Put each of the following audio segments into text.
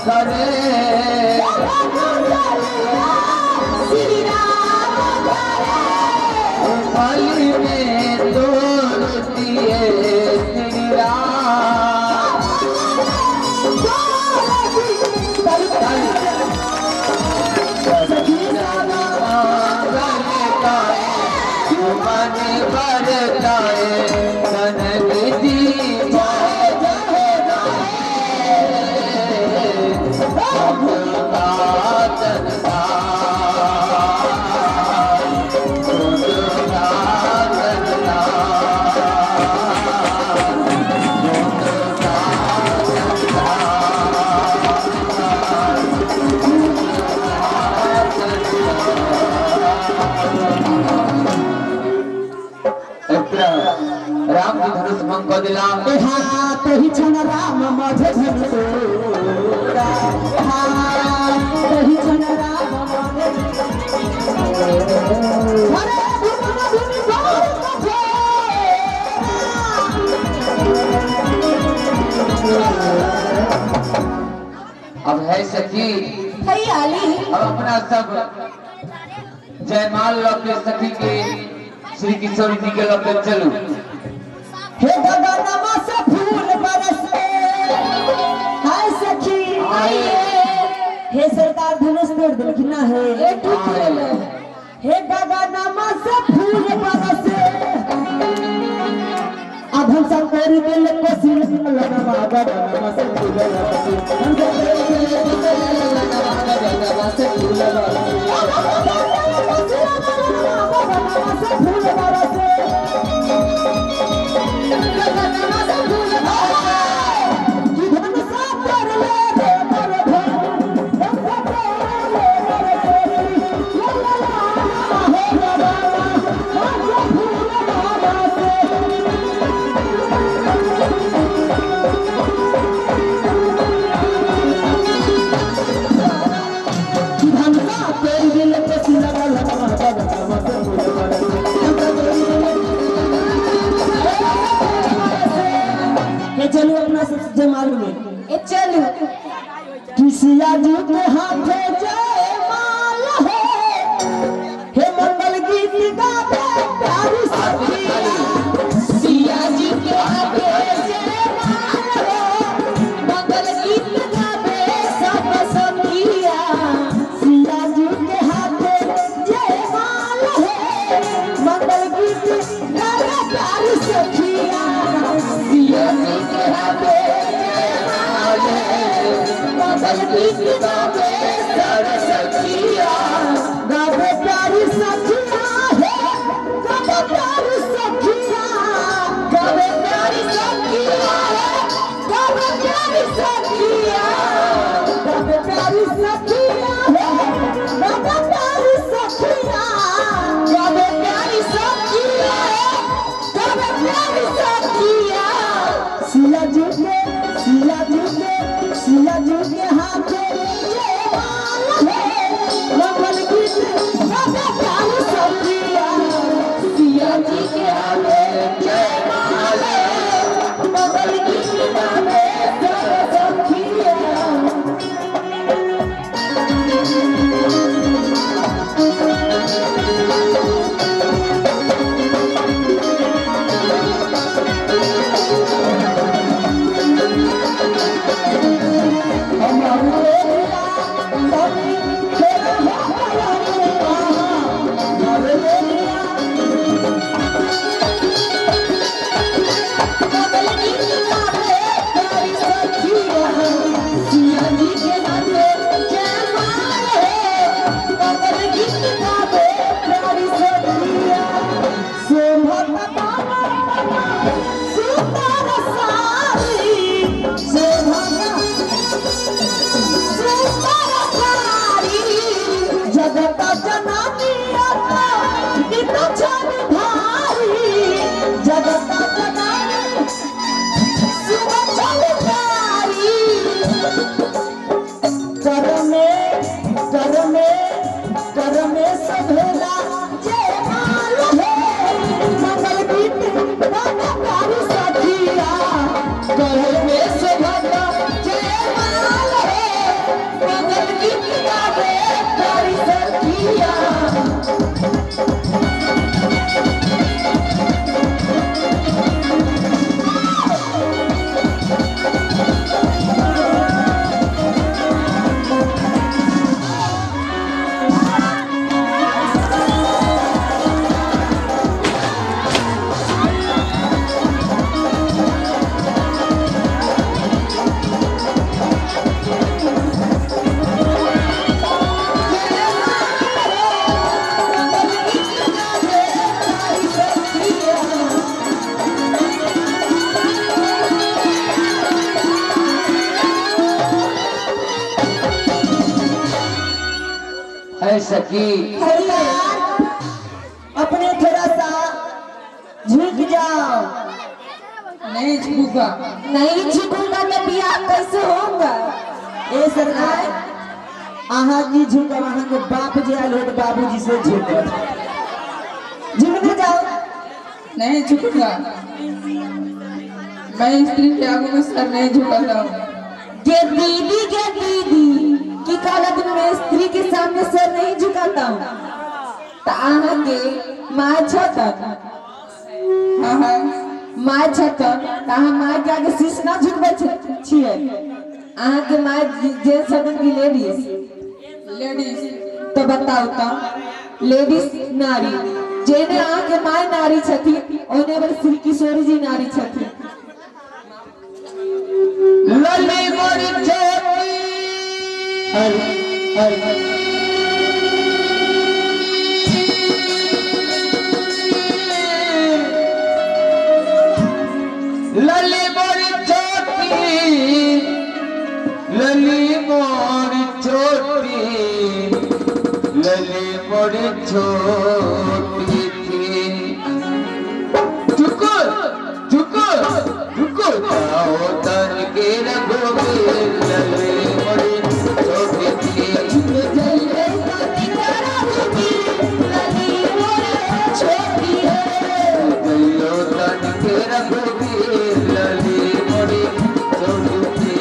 करे श्री राम करे बलि में तोड़ दिए श्री राम मन बरताए कनक जी राम जी धनुष भंग कर दिला हाथ ही छन राम मझे धनुरा हाथ ही छन राम मझे अब है सखी अब अपना सब जयमाल के सखी के श्री किशोरी जी के लग चलू हे गगनमा से फूल बरसे हाय सखी हे सरकार धनुष तोड़ दिलखिन ना है हे गगनमा से फूल बरसे अब हम सब कोरी दिल को सिल लगवा गगनमा से फूल बरसे हम सब कोरी दिल को सिल लगवा गगनमा से फूल बरसे चलो अपना सबसे मालूम में चलो किसिया जी के हाथे जय माल है हे मंगल गीत गावे प्यारी सखी सिया जी के हाथे जय माल है मंगल गीत गावे सब सखिया सिया जी के हाथे जय माल है मंगल गीत गावे प्यारी सखिया सिया जी के हाथे गीत गावे सारे सखिया गावे प्यारी सखिया है गावे प्यारी सखिया गावे प्यारी सखिया है गावे प्यारी सखिया गावे प्यारी सखिया है गावे प्यारी सखिया गावे प्यारी सखिया है गावे प्यारी सखिया सिया जी के सिया जी के सिया जी के हाथे जय माल है है सखी। सरकार अपने थोड़ा सा झुक जाओ। नहीं झुकूंगा। नहीं झुकूंगा तो बियाह कैसे होगा? ए सरकार आहा की झुका वहां के बाप जी आए हो तो बाबूजी से झुको। झुकने जाओ। नहीं झुकूंगा। मैं स्त्री के आगे में सर नहीं झुकाता हूँ। के दीदी की काला दिन में स्त्री के सामने सर नहीं झुकाता हूँ। तो आहा के माँ छतन हाँ माँ छतन कहा माँ के आगे शीश ना झुकबे छिए। आहा के माँ जे छतन की लेडीज। तो बताओ तो लेडीज नारी जेने आहा के माँ नारी छथी ओने बर श्री किशोरी जी नारी छथी। लली मोरी छोटी लली मोरी छोटी लली मोरी छोटी लली मोरी छोटी थी। झुको झुको झुको जाओ तन के रघुवीर लली मोरी छोटी थी। गयो तन के रघुवीर लली मोरी छोटी थी।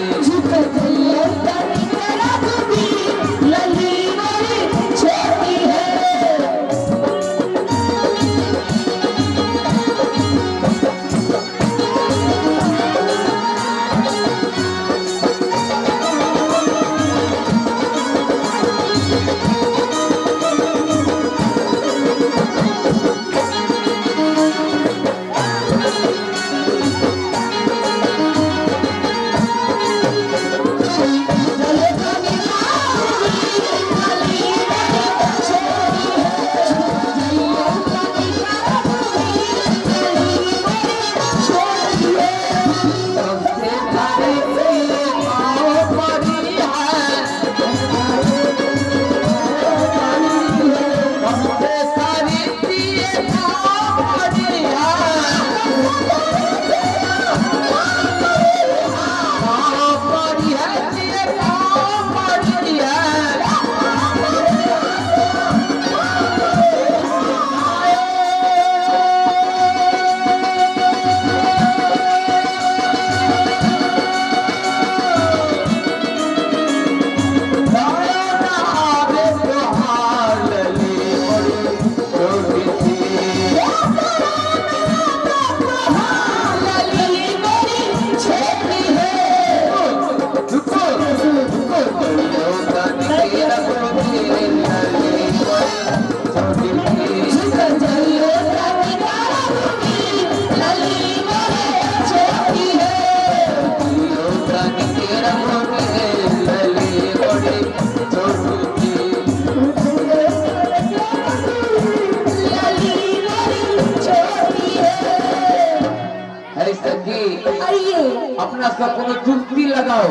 अपना सब कोनो जुक्ति लगाओ।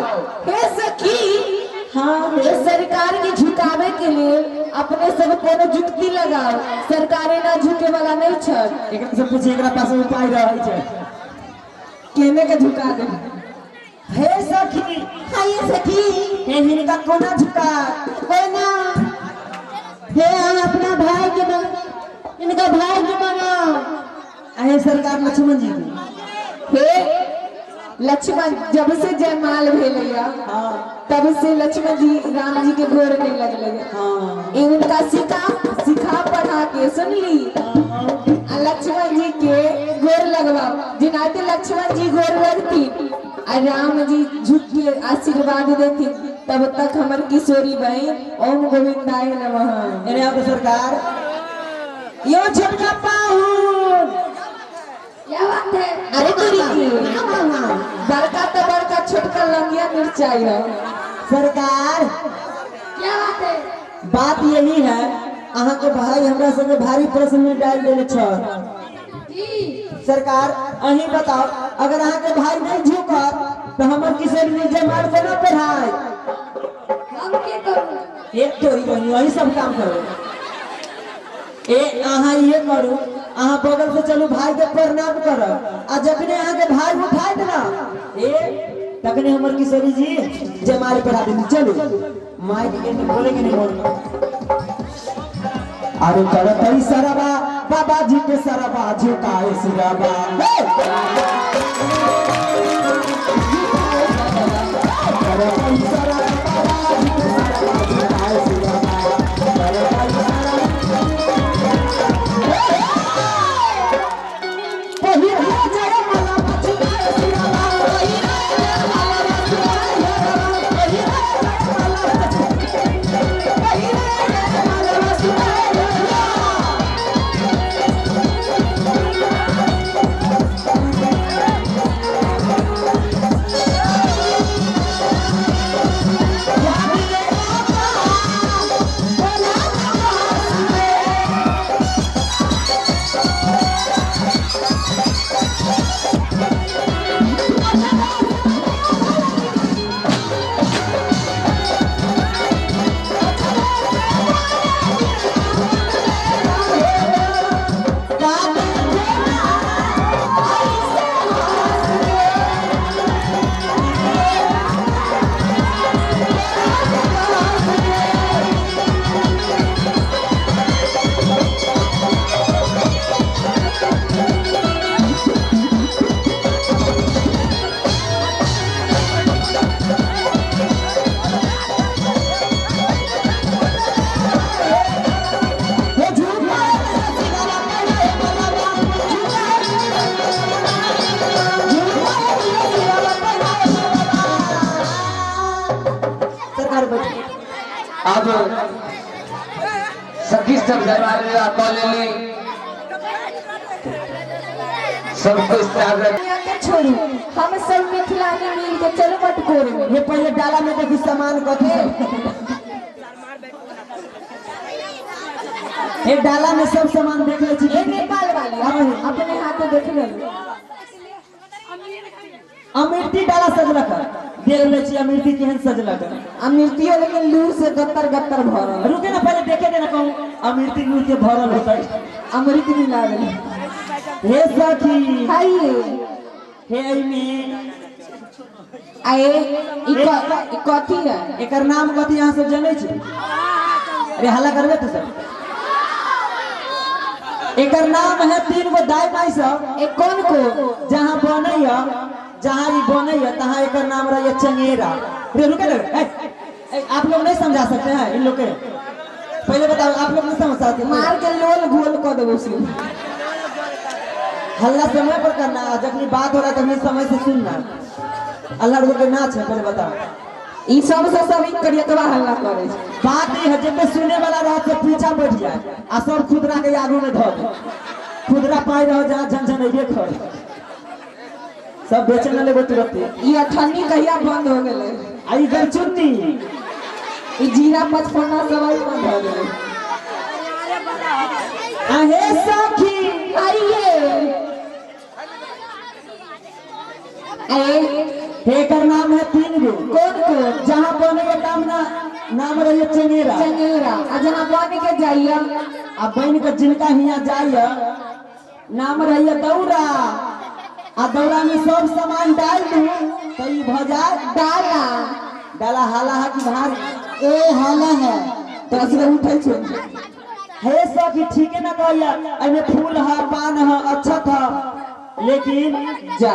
हे सखी हाँ हे सरकार के झुकावे के लिए अपने सब कोनो जुक्ति लगाओ। सरकारे ना झुके वाला नहीं छ। एकरा से पूछे एकरा पास उपाय रहै छै केने के झुका दे। हे सखी हाँ ये सखी हे इनका कोना झुका कोना। हे अपना भाई के इनका भाई के मांगा। अहे सरकार लक्ष्मण जी हे लक्ष्मण जब से जयमाल भेलैया तब से लक्ष्मण जी राम जी के गोर नहीं लगले। इनका सिखा पढ़ा के सुन ली लक्ष्मण जी के गोर लगवा जिनाते लक्ष्मण जी गोर लगती और राम जी झुक के आशीर्वाद देती तब तक हमार किशोरी बहन ओम गोविंदाय नमः। अरे आप सरकार यो छोटका पाहुन क्या बात है? अरे बड़का तो बड़का छोटका लंगिया मिर्चाई है। सरकार क्या बात है? बात यही है अहाँ के भाई हमरा संगे भारी प्रश्न में डाल देले छ। सरकार अही बताओ अगर अहाँ के भाई नहीं झुकत तो हमर किशोरी जयमाल कोना पढ़ाई। हम के करू? एक तो वही सब काम करो। ए अहाँ ये करू, अहाँ बगल से चलू भाई के प्रणाम करो, आ जखने अहाँ के भाई उठाए ना ए तखने हमर किशोरी जी जयमाल करा देनी। चलू माइक के बोलेंगे नहीं बोलना। अरे करतई सरबा बाबा जी के सरबा झुकाए सिरबा करतई सरबा बाबा जी के सरबा झुकाए सिरबा करतई सरबा पहिए जय माला झुकाए सिरबा पहिए जय माला झुकाए सिरबा पहिए जय माला पहिए जय माला झुकाए अब सखी सब दरबार कॉलोनी सबको स्वागत। छोड़ू हम सब मिथिलानी मिल के चलो मत करो। ये पहले डाला में देखी सामान कथी ये डाला में सब सामान देख ले छी। ये नेपाल वाली अपने हाथ देख ले। अमृति डाला सजलक देख ले छी अमृति केहन सजलक। अमृतियो लेकिन लूर से गत्तर गत्तर भरल। रुके ना पहले देखे देना कहूं अमृति लूर के भरल होता अमृति भी लागल। हे सखी हाय हे में आए ई कथी है? एकर नाम कथी यहां सब जानै छी? अरे हल्ला करबे तो सब। एकर नाम है तीन गो दाई माई सब। एक कौन को जहां बनैया जहां ई बनैया तहां एकर नाम रही चंगेरा। रे रुके ना आप लोग नहीं समझा सकते हैं इन लोग के? पहले बताओ आप लोग नहीं समझ सकते? मार के लोल घोल कर देबो सी। हल्ला समय पर करना, जब बात हो रहा तभी समय से सुनना। अल्लाह रुके नाच है पहले बताओ। ई सब से सब ई करियतवा हल्ला करे छै। बात ई है जब सुने वाला रह से पीछा बैठ जाए आ सब खुदरा के आगू में धो दे। खुदरा पाई रहो जहां झनझन अइबे कर सब बेचे न लेबो तुरंत। ई अठन्नी कहिया बंद हो गेले? आई गलचुन्नी ई जीरा 55 सब बंद हो गेले। आहे सखी आइए एकर नाम है तीन गो। कौन को? जहां बने के नाम रही चंगेरा। चंगेरा आ जहां बन के जाइए आ बन के जिनका हिया जाइए नाम रही दौरा। आ दौरा में सब सामान डाल दू तो ई भ जाए डाला। डाला हाला है कि भारी? ए हाला है तो असरे उठै छै। हे सखी ठीक है ना कहया एमे फूल है पान है अक्षत है लेकिन जा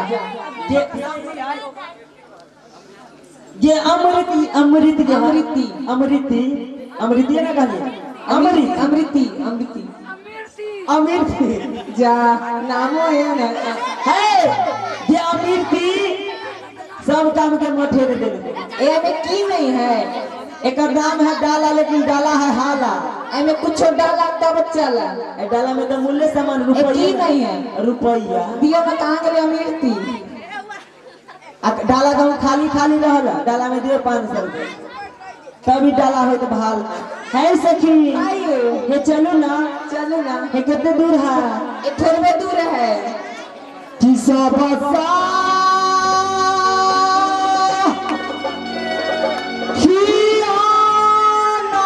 ये अमृति अमृति के अमृति अमृति अमृति ना कहली अमृति अमृति अमृति अमृति जा नामो है ना है ये अमृति सब काम के मठे दे दे। ए में की नहीं है? एकर नाम है डाला लेकिन डाला है हाला। एमे कुछो डाला तब चला। ए डाला में तो मूल्य सामान की रुपया नहीं है? रुपया दिया में कहां गेले अमृति? आ डाला गाँव खाली खाली रहला डाला में दियो 500 रुपया तभी डाला हो तो भाल है सखी। आइए हे चलो ना चलो ना। हे कितने दूर है? ये थोड़े दूर है। किसा बसा खियाना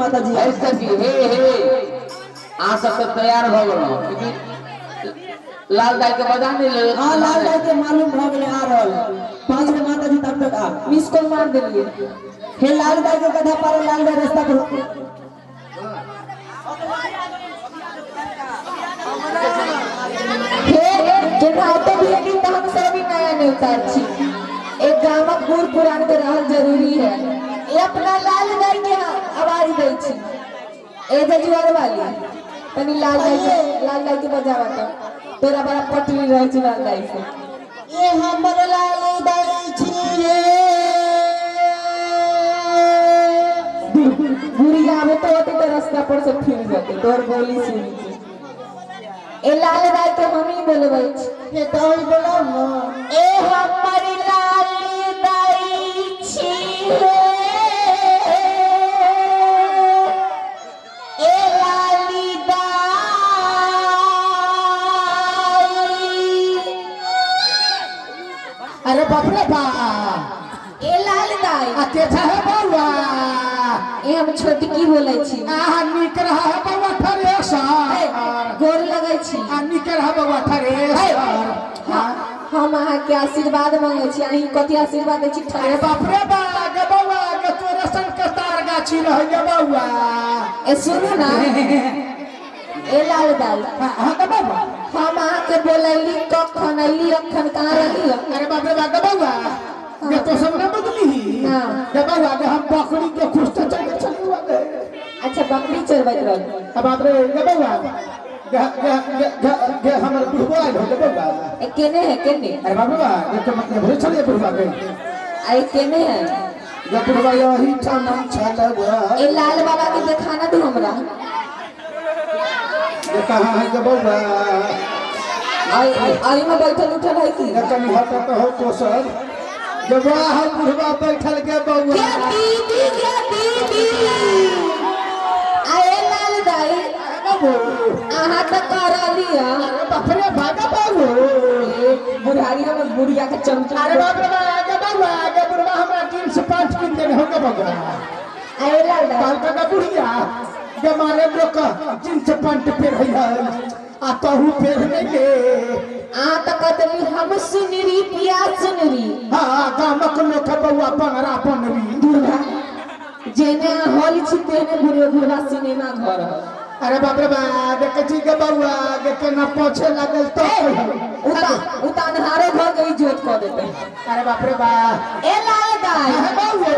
माता जी ऐसे की हे आ सब तो तैयार हो गलो क्योंकि लाल दाई के बजा नहीं ले हाँ लाल दाई के मालूम भ गेले आ रहल 5 गो माता जी तब तक आ मिस कॉल मार दिलिए हे लाल दाई के कथा पर लाल दाई रास्ता पर हे के भातो भी लेकिन तो हम सब भी नया नहीं उतार छी एक गामक बूढ़ पुरान के रहल जरूरी है ये अपना लाल दाई के आवाज दे छी ए जजुआर वाली तनी लाल दाई के बजावा तो तोरा बड़ा पटली रह छी लाल दाई से ये हमर लाल दाई छी रे बुरी गावे तो होते तो रास्ता पर से फिर जाते तोर बोली सुन के ए लाल दाई के हम ही बोलबै छी ये तो ही बोला ना ए हमर लाल दाई छी रे ए लाली दाई अरे बाप रे बा ए लाल दाई आ केथा है बउआ ए हम छोटकी बोलै छी आ निक रहा है बउआ ठरे सर गोर लगै छी आ निक रहा बउआ ठरे सर हम अहाँ के आशीर्वाद मांगे छी अहीं कथि आशीर्वाद दै छी अरे बाप रे बा गे बउआ गे तोरे सन के तार गाछी रह गे बउआ ए सुनू ना ए लाल दाई हां गे बउआ हम अहाँ के बोलैली कखन अइली अखन कहाँ रहली अरे बाप रे बा गे बउआ गे तो सब न बदली हां गे बउआ गे हम बकरी के खुश तो चलुआ गे अच्छा बकरी चरबैत रहल अब बाप रे गे बउआ गे हमर बुढ़बा आइल हो गे बउआ ए केने है केने अरे बाप रे बा गे तो मतलब भरे चलिए बुढ़बा गे आई केने है गे बुढ़बा यही ठानम छलवा ए लाल बाबा के दिखाना दो हमरा ये कहाँ है गे बउआ आई में बैठल उठल है की ये कनी हट तो हो तो सब जब हम बुढ़बा बैठल के बउआ क्या दीदी आए लाल दाई अहाँ तो करली है बाप रे भागा बाबू बुढ़ारी हम बुढ़िया के चमचा अरे बाप रे आगे बउआ आगे बुढ़बा हमरा 305 किन देने हो गे बउआ आए लाल दाई काल का बुढ़िया के मारे लोग 305 पेर है आ तहु पेर नहीं गे आ तो कतली हम सुनरी पिया सुनरी हां गामक लोग बउआ बनरा बनरी दुर्गा जेने हॉल छी तेने बुढ़वा सिनेमा घर है अरे बाप रे बा देखे छी गे बउआ के केना पोछे लागल तो उतानहारो घर गई जोत कर देते अरे बाप रे बा ए लाल दाई है बउआ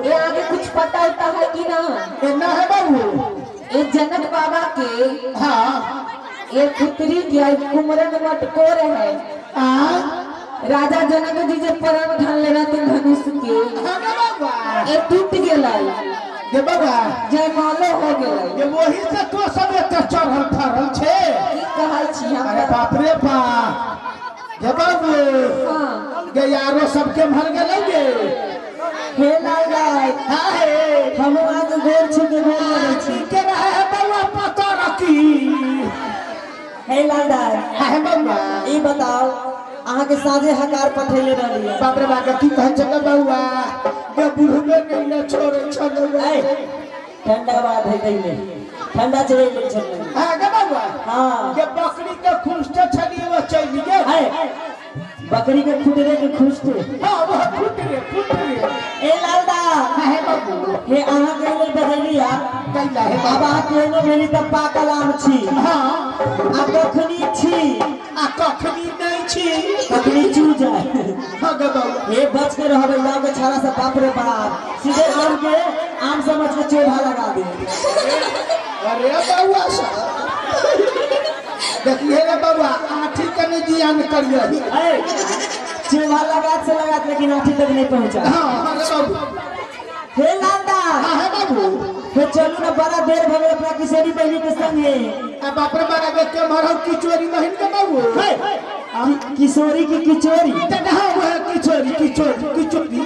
ये आगे कुछ पता होता है कि ना ए ना है बउआ ये जनक बाबा के हां ये पुत्री के कुमरन मटकोर है आ राजा जनक जी जे प्राण ढाल ले रहते धनुष के अरे बाबा ये टूट गेलै गे बउआ जय मालो हो गेलै ये वही से तो सब एते चढ़ल फरल छे की कहै छी हम अरे बाप रे बा गे बाबू हां गे यारो सबके भर गेलै गे हे लाल दाई हाय हम आज गोर छी के गोर लगै छी के रहे है बउआ पता रखी हे लाल दाई है बउआ ई बताओ अहाँ के साझे हकार पठैले रहली बाप रे बा की कहै छ गे बउआ गे बुढ़बे नहीं न छोड़े छलवा ठंडा बात है कइले ठंडा चले ले चल हां गे बउआ हां गे बकरी के खुंष्ट छली वो चली गे बकरी के खुटरे के खुशते हां वो खुटरे ए लाल दा है बाबू हे अहाँ के लेल बदली आ कैला है अब अहाँ के ने मेरी त पाकल आम छी हां आ कखनी छी आ कखनी नहीं छी कखनी चू जाए हां गे बउआ हे बच के रहबे गांव के छाड़ा से बाप रे बाप सीधे आम के आम समझ के चोभा लगा दे अरे बउआ सा देखिए रे बउआ आठी कने जियान करियो चोभा लगात से लगात लेकिन आठी तक नहीं पहुंचा हां अरे बाबू हे लांदा हां है बाबू तो चलू ना बड़ा देर भगे अपना किशोरी बहनी के संगे आ बाप रे बारा के मारो की चोरी नहीं के बाबू किशोरी की किचोरी ते हां वो की चोरी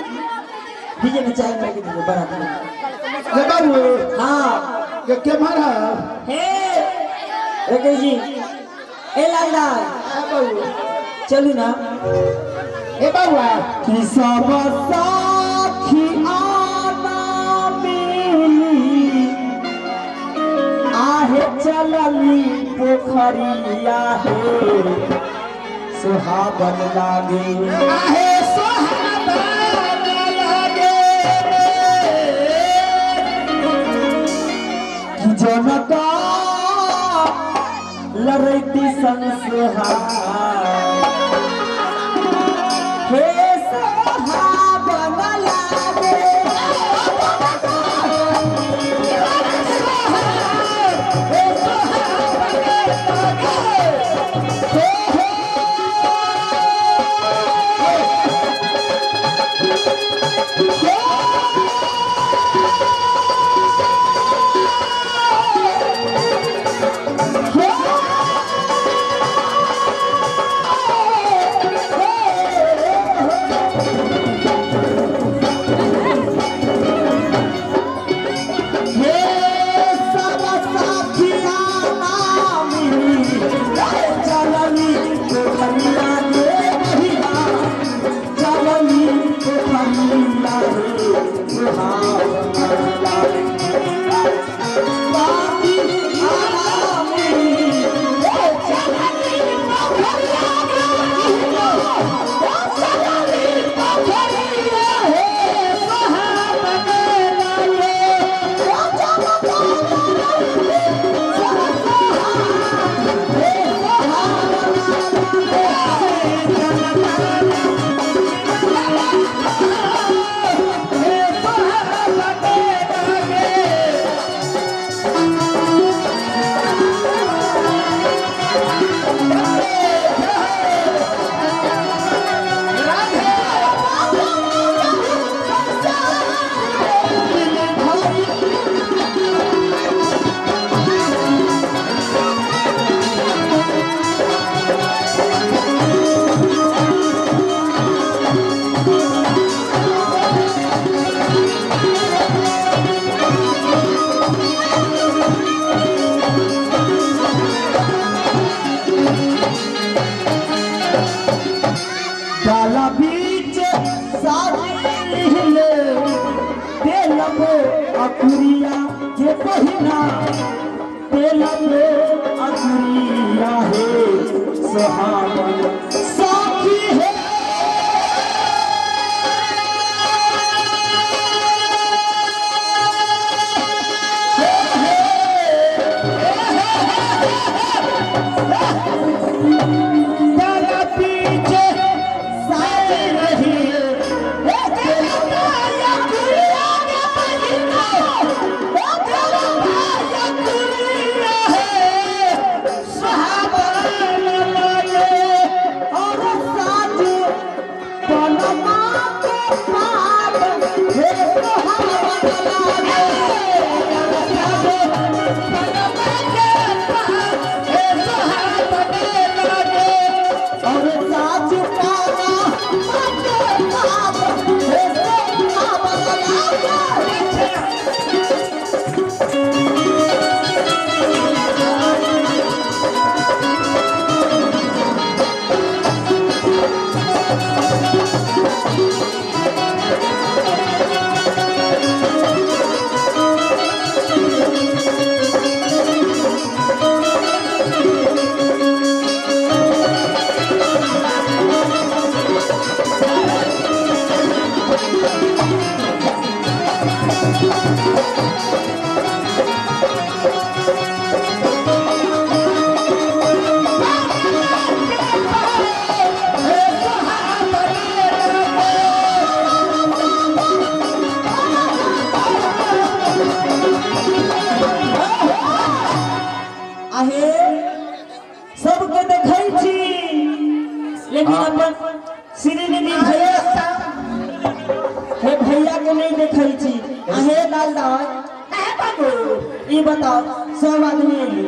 डीजे में चाय लेके दे बड़ा गे बाबू हां के मारा हे ओके जी ए लांदा बाबू चलू ना ए बाबू कि सब साखी आना मिली चलनी पोखरिया हे सुहावन लागे आहे सुहावन लागे कि जनका लड़ती संसहार हे सुहावन लागे डाला बीच साजिले तेलबो अकुरिया के पहिना तेलबो अकुरिया हे सुहावन साखी है लेकिन अपन श्रीनिधि भैया हे भैया के नहीं देखै छी अहे लाल दाई ए बाबू ई बताओ सब आदमी एली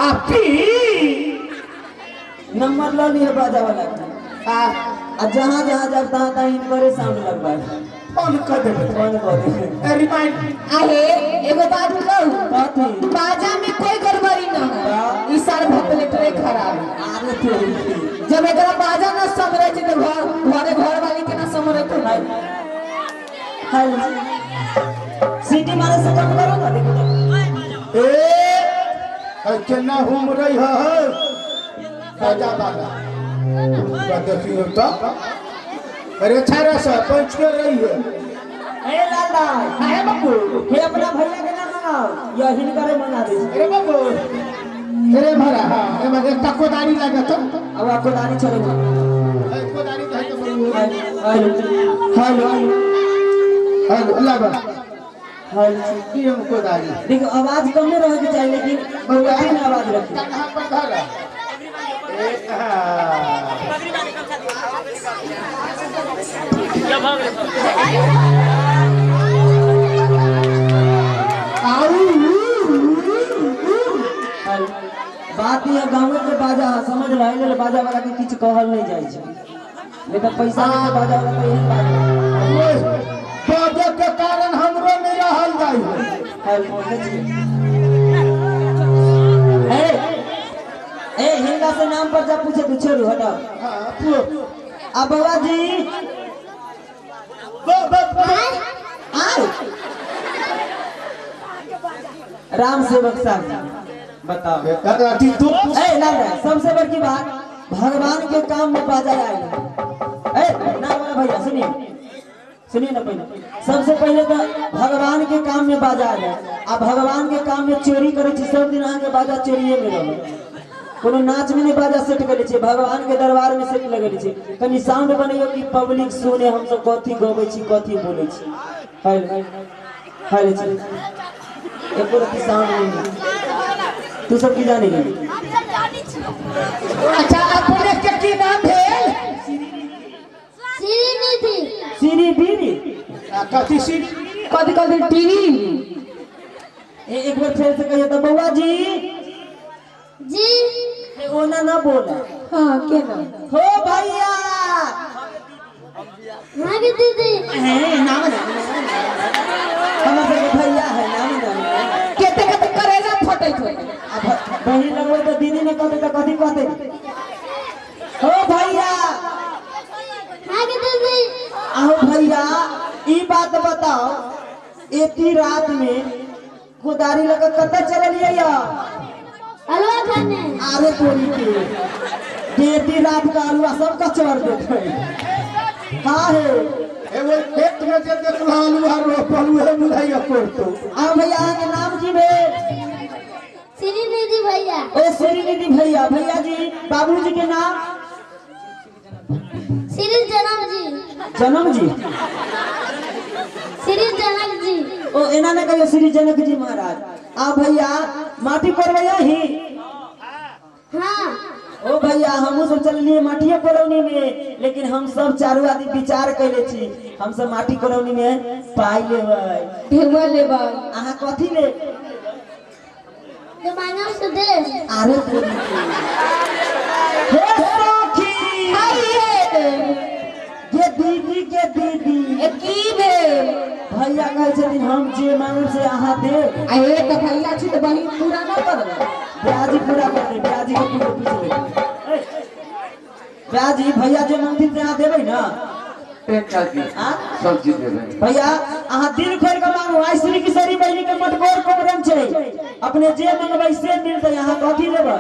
आपी नंबर लो लिए बाजा वाला आ जहां जहां जब तहां इन करे साउंड लगबा फोन कर दे रिमाइंड आहे एगो बात कहूं बात बाजा में कोई गड़बड़ी न है ई सार भपलेटरे खराब है आरे तो जब एकरा बाजा न समरे छी तो घर वाली के न समरे तो हेलो सीटी मारे से कम करो ना देखो ए केना घूम रही है बाजा बाजा देखियो तो अरे छारा सा पहुंच के रही है ए लाला काहे बाबू हे अपना भैया के ना मंगाओ या हिनकरे मंगा दे अरे बाबू अरे भरा हां ए मगे तकोदारी लगा तो अब आपको दानी चलेगा तकोदारी कहे तो बोलू हेलो हेलो लगा हेलो की हमको दारी देखो आवाज कम में रहे के चाहिए लेकिन बहुत अच्छी आवाज रखी कहां पर घर है बात ये गाँव के बाजा समझ लो बाजा वाला के किछ कहल नहीं जाय छै नहीं तो पैसा के बाजा वाला तो यही बाजा बाजा के कारण हमरो नहीं रहल जाय है ए हिंदा से नाम पर जब पूछे तो छोड़ू हटाओ हां अब बाबा जी आओ राम सेवक साहब बताओ अति तू ए ना सबसे बड़ी बात भगवान के काम में बाजा आएगा ए ना वाला भैया सुनिए ना पहले सबसे पहले तो भगवान के काम में बाजा आ जाए आ भगवान के काम में चोरी करे छी सब दिन आके बाजा चोरिए में रहो कोनो नाच में नहीं बाजा सेट करे छी भगवान के दरबार में सेट लगे छी कनी साउंड बनैयो कि पब्लिक सुने हम सब कथी गबै छी कथी बोलै छी हेलो हेलो छी एको रति साउंड नहीं तू सब की जाने गई अच्छा अपने के की नाम भेल सीरी बीरी कथी सी कभी कभी टीवी एक बार फिर से कहिए तो बउआ जी जी ए, ओना ना बोला हाँ क्या ना हो भैया हाँ के दीदी है नाम हमारे के भैया है नाम नहीं केते केते करेजा फटे थे अब बहनी लगवे तो दीदी ने कहते तो कथी कहते हो भैया हाँ के दीदी आओ भैया ई बात बताओ एती रात में गोदारी लगा कत्ता चललिए या हलवा खाने अरे तोरी के देती रात का हलवा सब कचर देते हाँ है एगो खेत में जे देखला आलू रो पलू है मुलाइया करतो आओ भैया के नाम की बे श्री निधि भैया ओ श्री निधि भैया भैया जी बाबूजी के नाम श्री जनक जी जनक जी श्री जनक जी ओ एना ने कहियो श्री जनक जी महाराज आ भैया माटी कोरवैया ही हाँ ओ भैया हमहू सब चललिए माटिया कोरौनी में लेकिन हम सब चारों आदमी विचार कैले छी हम सब माटी कोरौनी में पाई लेबै ढेवा लेबा आहा कथी ले तो मांगो से दे अरे तोरी के हे सखी के दीदी ए की बे भैया कहै छथिन हम जे मांगब से अहाँ देब आए तो भैया छी तो बहिन पूरा ना करबे ब्याजी पूरा कर दे ब्याजी के पूरा पीछे ले ब्याजी भैया जे मांगथिन से अहाँ देबै ना सब चीज देबै भैया अहाँ दिल खोल के मांगू आई श्री किशोरी बहिनी के मटकोर प्रोग्राम छै अपने जे मांगबै से मिलतै अहाँ कथी लेबै